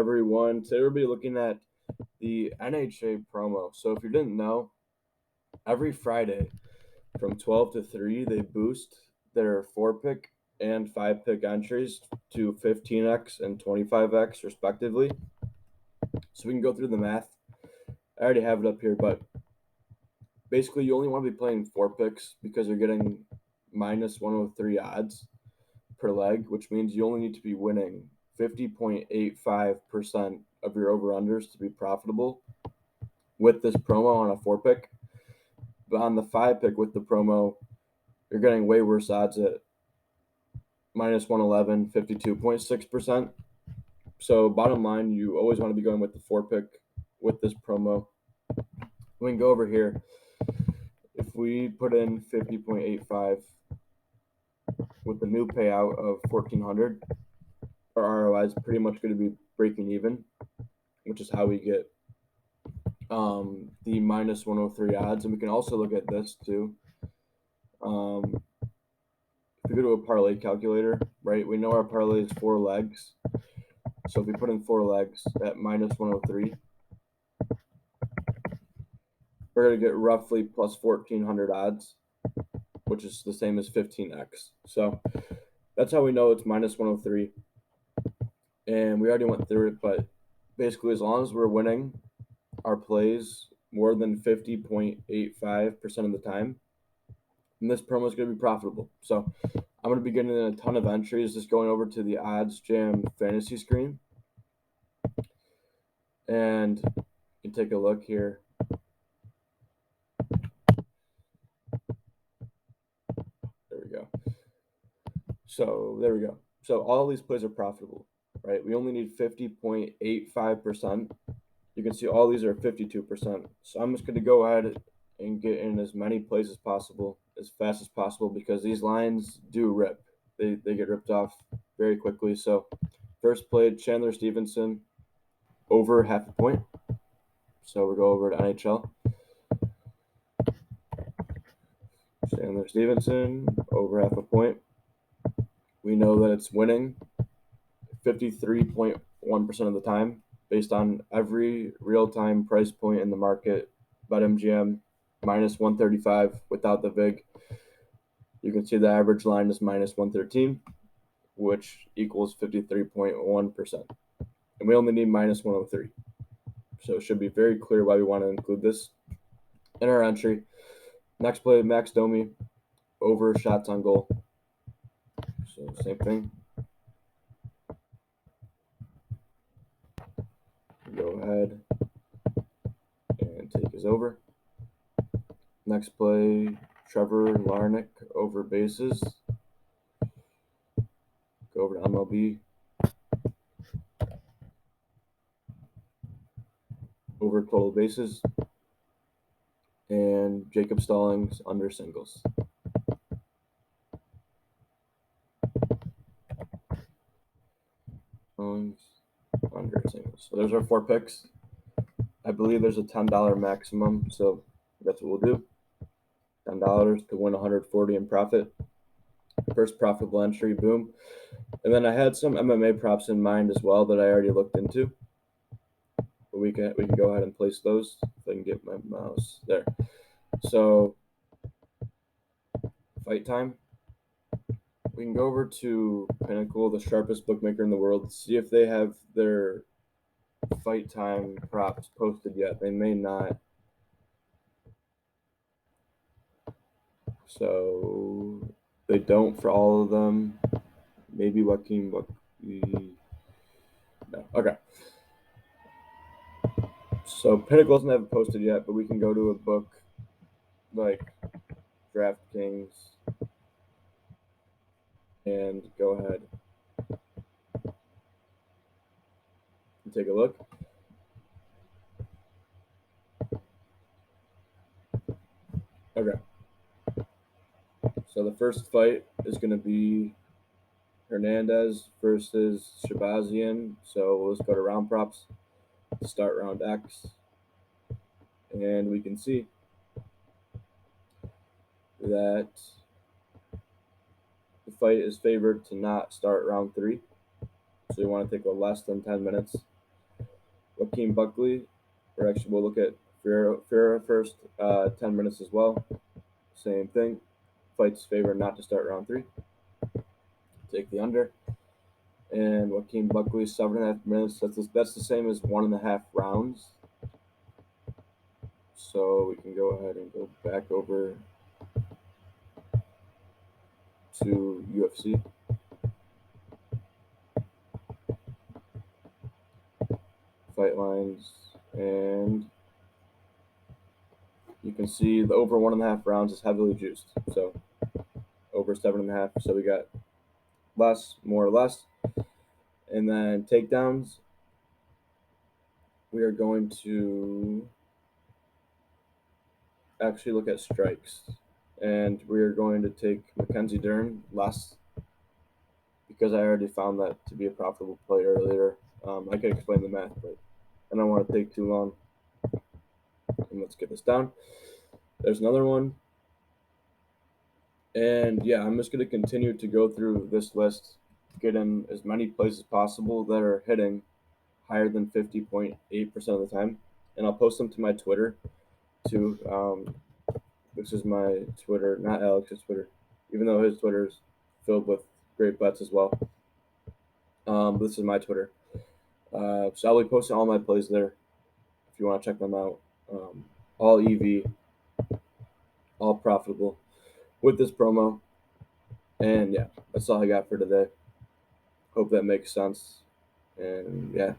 everyone? Today we'll be looking at the NHA promo. So if you didn't know, every Friday from 12 to 3, they boost their 4-pick and 5-pick entries to 15x and 25x respectively. So we can go through the math. I already have it up here, but basically you only want to be playing 4 picks because you're getting minus 103 odds per leg, which means you only need to be winning 50.85% of your over-unders to be profitable with this promo on a 4-pick. But on the 5-pick with the promo, you're getting way worse odds at minus 111, 52.6%. So bottom line, you always want to be going with the 4-pick with this promo. We can go over here. If we put in 50.85 with the new payout of 1,400, our ROI is pretty much going to be breaking even, which is how we get the minus 103 odds. And we can also look at this too. If we go to a parlay calculator, right, we know our parlay is 4 legs. So if we put in 4 legs at minus 103, we're going to get roughly plus 1,400 odds, which is the same as 15x. So that's how we know it's minus 103. And we already went through it, but basically as long as we're winning our plays more than 50.85% of the time, and this promo is going to be profitable. So I'm going to be getting a ton of entries, just going over to the Odds Jam fantasy screen. And you can take a look here. There we go. So there we go. So all these plays are profitable, right? We only need 50.85%. You can see all these are 52%. So I'm just going to go ahead and get in as many plays as possible, as fast as possible, because these lines do rip. They get ripped off very quickly. So first play, Chandler Stevenson, over half a point. So we'll go over to NHL. Chandler Stevenson, over half a point. We know that it's winning 53.1% of the time based on every real-time price point in the market. BetMGM, minus 135 without the VIG. You can see the average line is minus 113, which equals 53.1%. And we only need minus 103. So it should be very clear why we want to include this in our entry. Next play, Max Domi, over shots on goal. So same thing. Go ahead and take his over. Next play, Trevor Larnach, over bases. Go over to MLB. Over total bases. And Jacob Stallings, under singles. Under singles. So there's our 4 picks. I believe there's a $10 maximum, so that's what we'll do. $10 to win 140 in profit. First profitable entry, boom. And then I had some MMA props in mind as well that I already looked into. But we can go ahead and place those. If I can get my mouse there. So fight time. We can go over to Pinnacle, the sharpest bookmaker in the world, see if they have their fight time props posted yet. They may not. So they don't for all of them. Maybe Joaquin. No. Okay. So Pinnacle doesn't have it posted yet, but we can go to a book like DraftKings and go ahead and take a look. Okay. So the first fight is going to be Hernandez versus Shabazian. So let's go to round props. Start round X. And we can see that the fight is favored to not start round 3. So you want to take a less than 10 minutes. Joaquin Buckley, or actually we'll look at Ferreira first, 10 minutes as well. Same thing. Fights favor not to start round 3. Take the under. And Joaquin Buckley, 7.5 minutes. That's the same as 1.5 rounds. So we can go ahead and go back over to UFC. Fight lines, and you can see the over 1.5 rounds is heavily juiced. So over 7.5. So we got less, more or less. And then takedowns, we are going to actually look at strikes. And we are going to take Mackenzie Dern less because I already found that to be a profitable play earlier. I can explain the math, but I don't want to take too long. And let's get this down. There's another one. And yeah, I'm just going to continue to go through this list, get in as many plays as possible that are hitting higher than 50.8% of the time. And I'll post them to my Twitter too. This is my Twitter, not Alex's Twitter, even though his Twitter is filled with great bets as well. This is my Twitter. So I'll be posting all my plays there if you want to check them out. All EV, all profitable with this promo. And yeah, that's all I got for today. Hope that makes sense. And yeah,